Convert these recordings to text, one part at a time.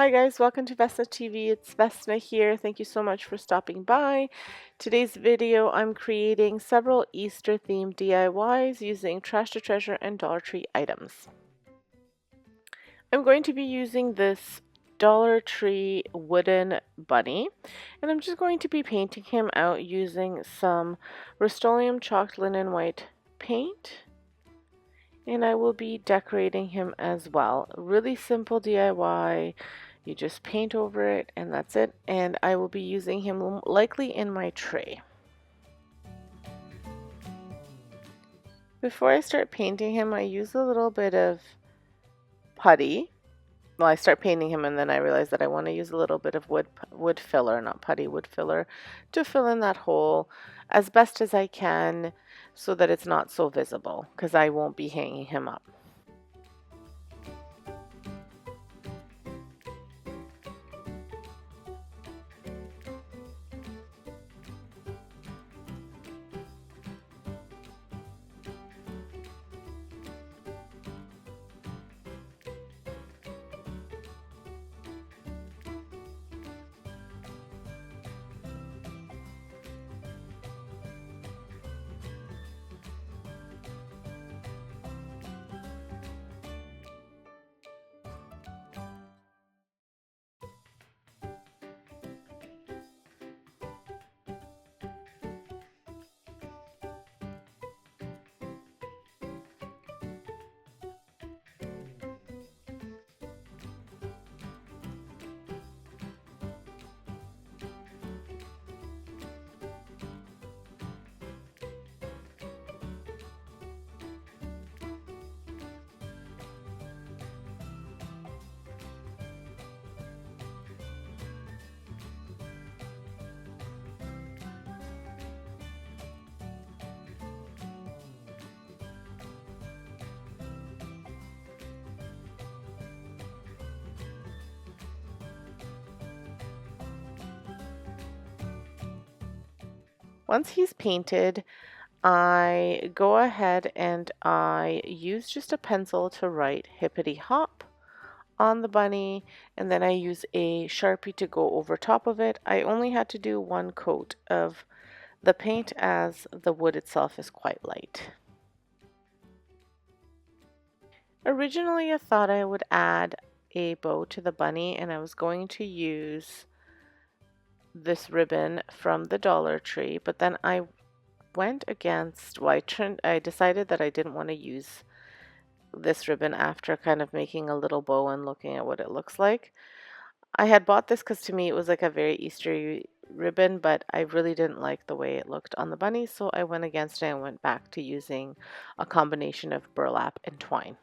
Hi guys, welcome to vesnasstv. It's Vesna here. Thank you so much for stopping by. Today's video, I'm creating several Easter themed DIYs using Trash to Treasure and Dollar Tree items. I'm going to be using this Dollar Tree wooden bunny, and I'm just going to be painting him out using some Rust-Oleum chalked linen white paint. And I will be decorating him as well. Really simple DIY. You just paint over it and that's it. And I will be using him likely in my tray. Before I start painting him, I use a little bit of putty. Well, I start painting him and then I realize that I want to use a little bit of wood filler, not putty, wood filler, to fill in that hole as best as I can so that it's not so visible, because I won't be hanging him up. Once he's painted, I go ahead and I use just a pencil to write hippity hop on the bunny, and then I use a Sharpie to go over top of it. I only had to do one coat of the paint as the wood itself is quite light. Originally I thought I would add a bow to the bunny, and I was going to use this ribbon from the Dollar Tree, but then I went against, well, I decided that I didn't want to use this ribbon after kind of making a little bow and looking at what it looks like. I had bought this because to me it was like a very Easter ribbon, but I really didn't like the way it looked on the bunny, so I went against it and went back to using a combination of burlap and twine.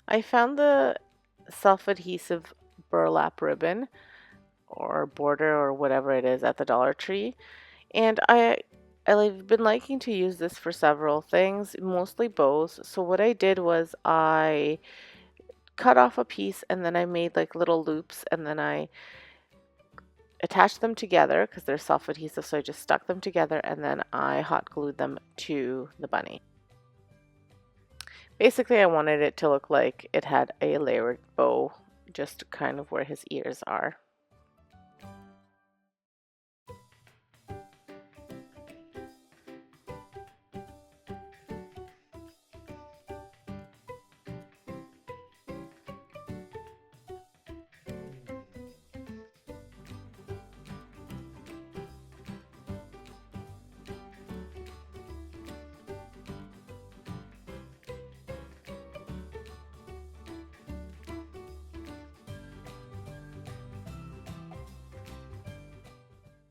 I found the self-adhesive burlap ribbon or border or whatever it is at the Dollar Tree, and I've been liking to use this for several things, mostly bows. So what I did was I cut off a piece and then I made like little loops, and then I attached them together because they're self-adhesive, so I just stuck them together and then I hot glued them to the bunny. Basically, I wanted it to look like it had a layered bow, just kind of where his ears are.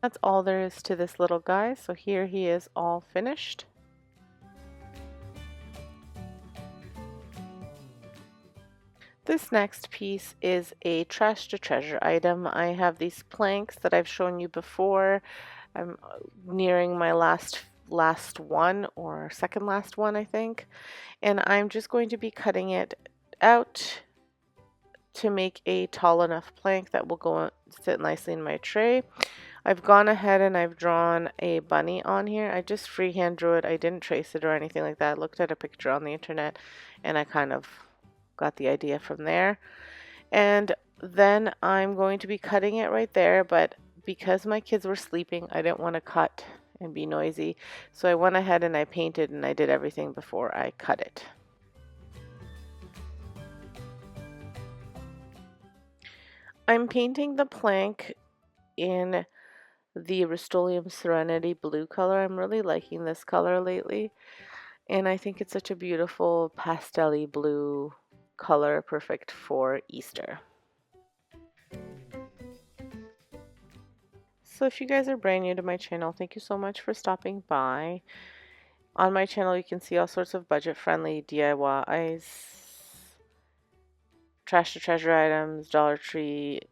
That's all there is to this little guy. So here he is all finished. This next piece is a trash to treasure item. I have these planks that I've shown you before. I'm nearing my last one, or second last one, I think. And I'm just going to be cutting it out to make a tall enough plank that will go sit nicely in my tray. I've gone ahead and I've drawn a bunny on here. I just freehand drew it. I didn't trace it or anything like that. I looked at a picture on the internet and I kind of got the idea from there. And then I'm going to be cutting it right there, but because my kids were sleeping, I didn't want to cut and be noisy. So I went ahead and I painted and I did everything before I cut it. I'm painting the plank in the Rust-Oleum Serenity blue color. I'm really liking this color lately, and I think it's such a beautiful pastel-y blue color, perfect for Easter. So if you guys are brand new to my channel, thank you so much for stopping by. On my channel you can see all sorts of budget-friendly DIYs, trash to treasure items, Dollar Tree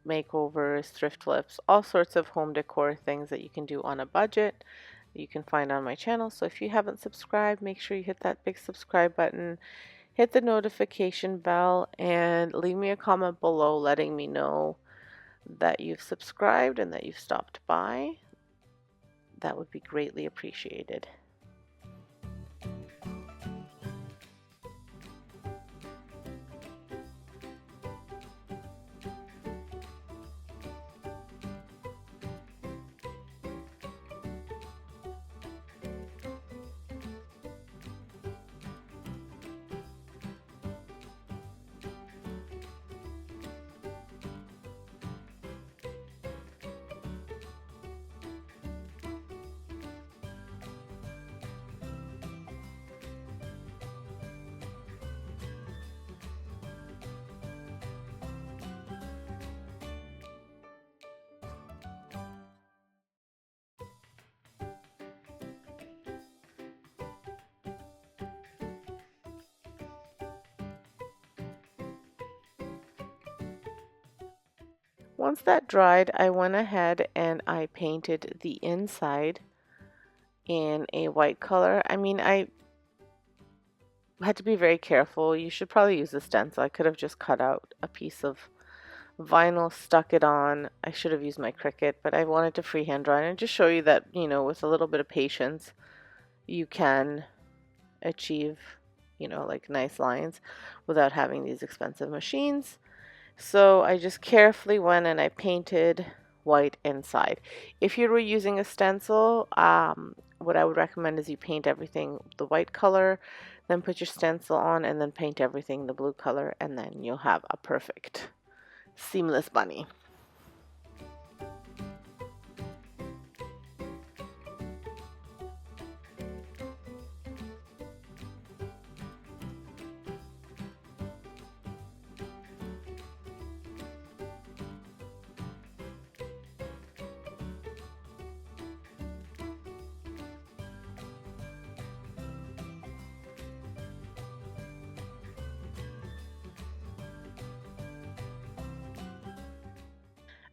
makeovers, thrift flips, all sorts of home decor things that you can do on a budget that you can find on my channel. So if you haven't subscribed, make sure you hit that big subscribe button, hit the notification bell, and leave me a comment below letting me know that you've subscribed and that you've stopped by. That would be greatly appreciated. Once that dried, I went ahead and I painted the inside in a white color. I mean, I had to be very careful. You should probably use a stencil. I could have just cut out a piece of vinyl, stuck it on. I should have used my Cricut, but I wanted to freehand draw it and just show you that, you know, with a little bit of patience, you can achieve, you know, like nice lines without having these expensive machines. So I just carefully went and I painted white inside. If you were using a stencil, what I would recommend is you paint everything the white color, then put your stencil on, and then paint everything the blue color, and then you'll have a perfect seamless bunny.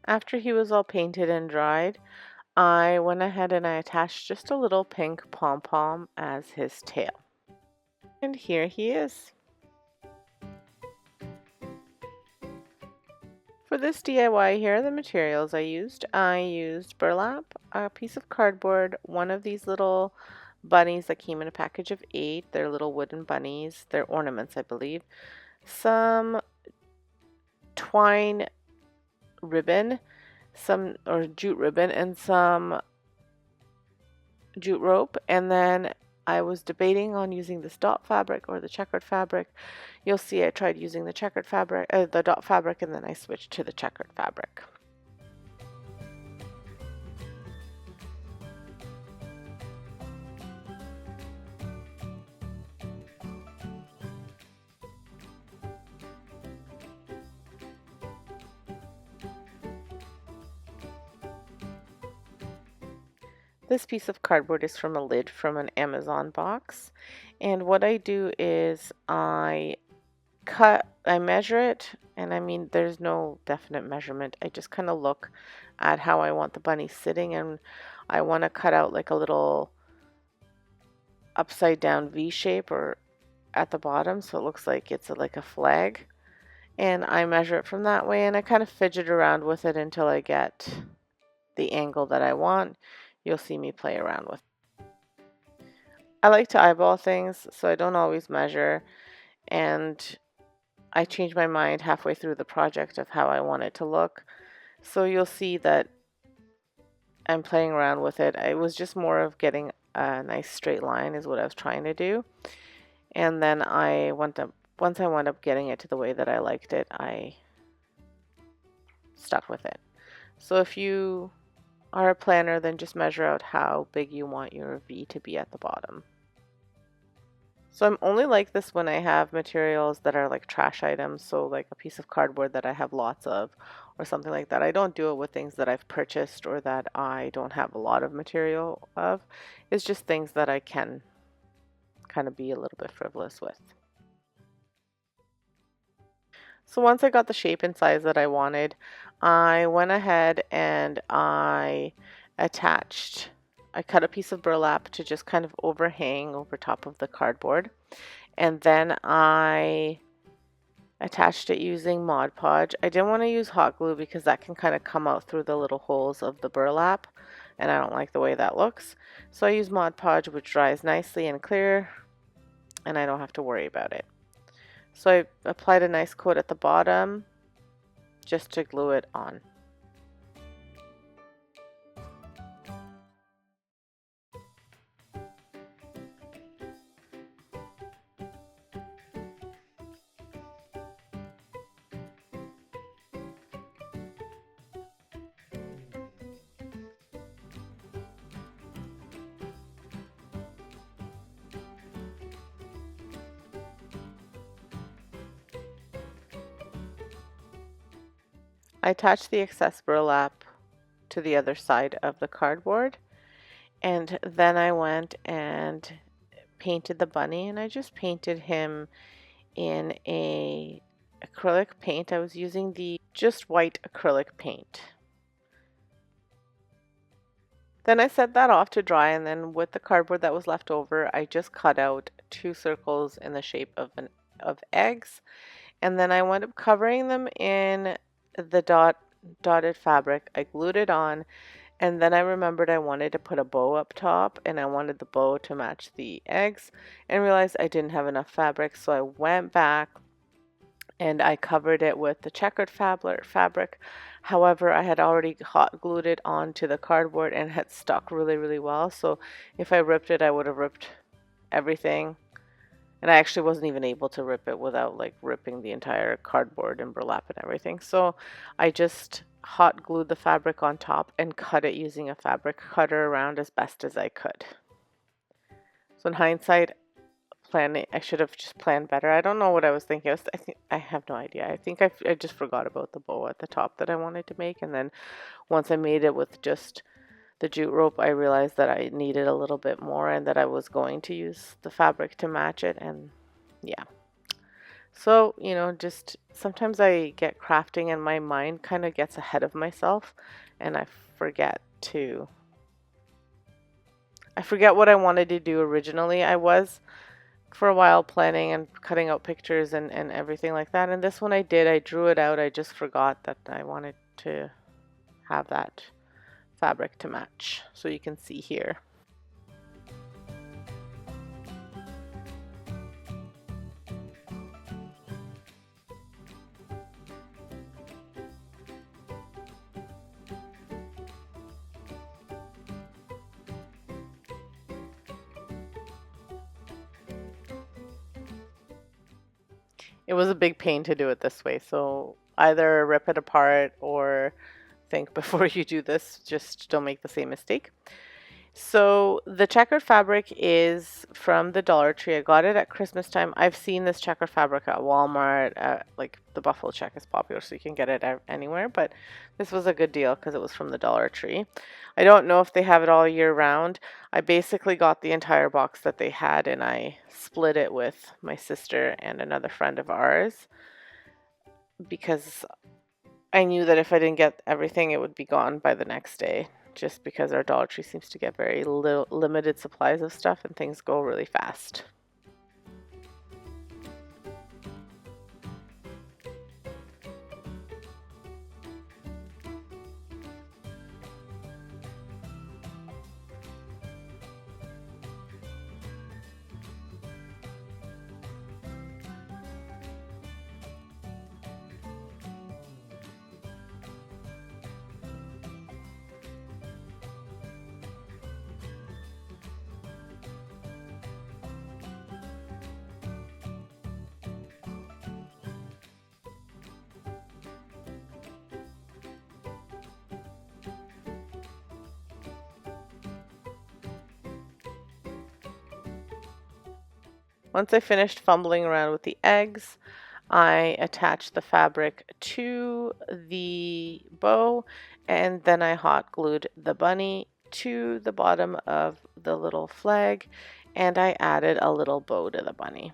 After he was all painted and dried, I went ahead and I attached just a little pink pom-pom as his tail. And here he is. For this DIY, here are the materials I used. I used burlap, a piece of cardboard, one of these little bunnies that came in a package of 8. They're little wooden bunnies. They're ornaments, I believe. Some twine ribbon, or jute ribbon, and some jute rope. And then I was debating on using this dot fabric or the checkered fabric. You'll see I tried using the checkered fabric, the dot fabric, and then I switched to the checkered fabric. This piece of cardboard is from a lid from an Amazon box. And what I do is I measure it, and I mean, there's no definite measurement. I just kind of look at how I want the bunny sitting, and I want to cut out like a little upside down V shape or at the bottom, so it looks like it's like a flag. And I measure it from that way, and I kind of fidget around with it until I get the angle that I want. You'll see me play around with it. I like to eyeball things, so I don't always measure, and I change my mind halfway through the project of how I want it to look. So you'll see that I'm playing around with it. It was just more of getting a nice straight line is what I was trying to do. And then once I wound up getting it to the way that I liked it, I stuck with it. So if you are a planner, then just measure out how big you want your V to be at the bottom. So I'm only like this when I have materials that are like trash items, so like a piece of cardboard that I have lots of or something like that. I don't do it with things that I've purchased or that I don't have a lot of material of. It's just things that I can kind of be a little bit frivolous with. So once I got the shape and size that I wanted, I went ahead and I cut a piece of burlap to just kind of overhang over top of the cardboard. And then I attached it using Mod Podge. I didn't want to use hot glue because that can kind of come out through the little holes of the burlap, and I don't like the way that looks. So I use Mod Podge, which dries nicely and clear, and I don't have to worry about it. So I applied a nice coat at the bottom just to glue it on. I attached the excess burlap to the other side of the cardboard, and then I went and painted the bunny, and I just painted him in a acrylic paint. I was using the just white acrylic paint. Then I set that off to dry, and then with the cardboard that was left over, I just cut out 2 circles in the shape of eggs, and then I wound up covering them in the dotted fabric. I glued it on, and then I remembered I wanted to put a bow up top, and I wanted the bow to match the eggs, and realized I didn't have enough fabric, so I went back and I covered it with the checkered fabric. However, I had already hot glued it onto the cardboard and had stuck really, really well, so if I ripped it, I would have ripped everything. And I actually wasn't even able to rip it without like ripping the entire cardboard and burlap and everything. So I just hot glued the fabric on top and cut it using a fabric cutter around as best as I could. So in hindsight, I should have just planned better. I don't know what I was thinking. I have no idea. I think I just forgot about the bow at the top that I wanted to make. And then once I made it with just the jute rope, I realized that I needed a little bit more and that I was going to use the fabric to match it, and yeah. So, you know, just sometimes I get crafting and my mind kind of gets ahead of myself and I forget what I wanted to do originally. I was for a while planning and cutting out pictures and everything like that, and this one I did. I drew it out. I just forgot that I wanted to have that fabric to match, so you can see here. It was a big pain to do it this way, so either rip it apart or think before you do this, just don't make the same mistake. So the checkered fabric is from the Dollar Tree. I got it at Christmas time. I've seen this checkered fabric at Walmart. Like the buffalo check is popular, so you can get it anywhere. But this was a good deal because it was from the Dollar Tree. I don't know if they have it all year round. I basically got the entire box that they had, and I split it with my sister and another friend of ours because I knew that if I didn't get everything, it would be gone by the next day, just because our Dollar Tree seems to get very limited supplies of stuff and things go really fast. Once I finished fumbling around with the eggs, I attached the fabric to the bow, and then I hot glued the bunny to the bottom of the little flag, and I added a little bow to the bunny.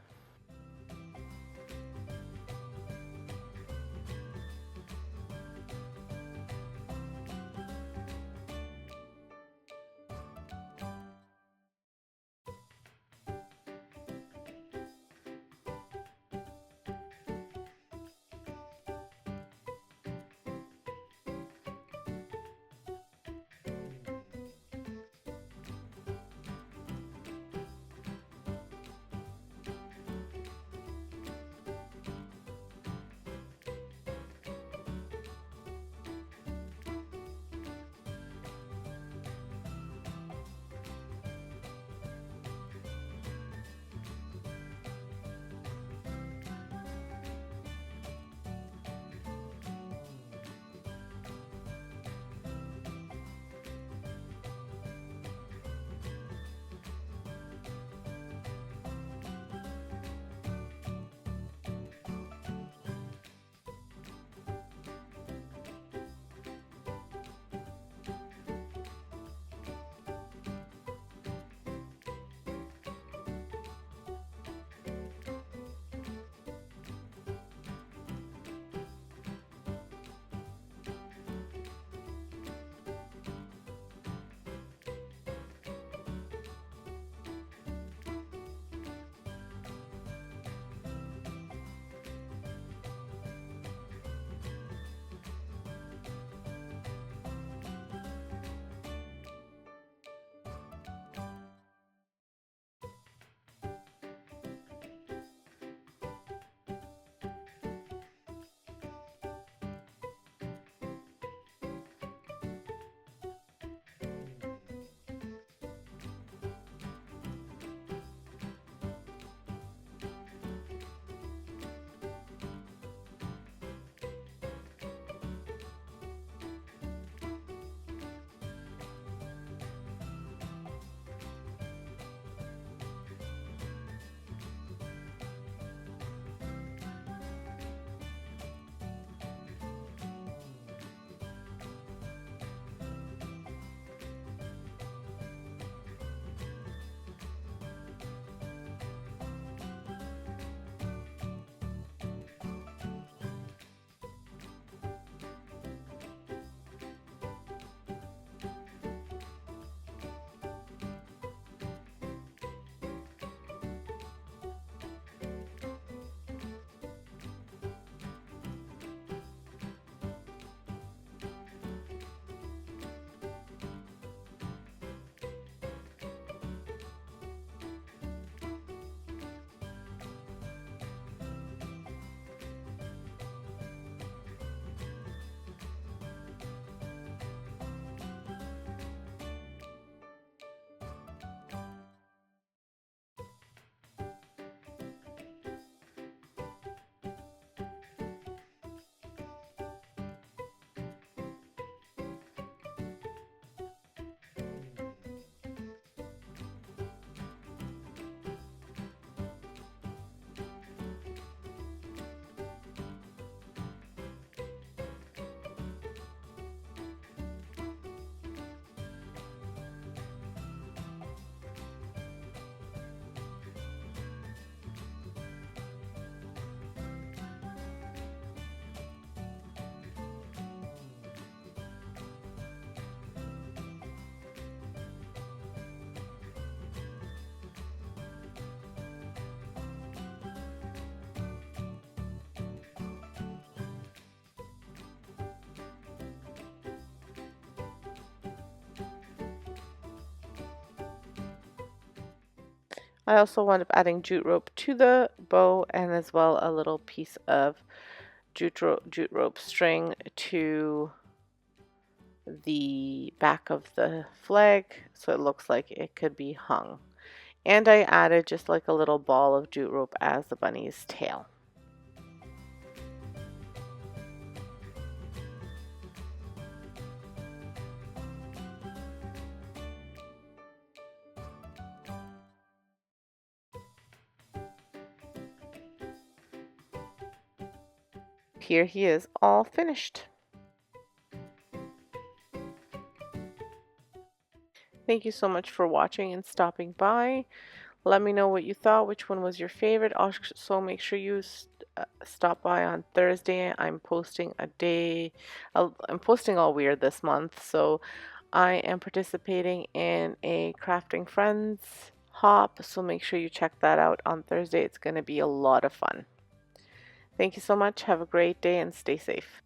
I also wound up adding jute rope to the bow and as well a little piece of jute rope string to the back of the flag so it looks like it could be hung. And I added just like a little ball of jute rope as the bunny's tail. Here he is all finished. Thank you so much for watching and stopping by. Let me know what you thought, which one was your favorite. Also, make sure you stop by on Thursday. I'm posting I'm posting all weird this month, so I am participating in a Crafting Friends hop, so make sure you check that out on Thursday. It's going to be a lot of fun. Thank you so much. Have a great day and stay safe.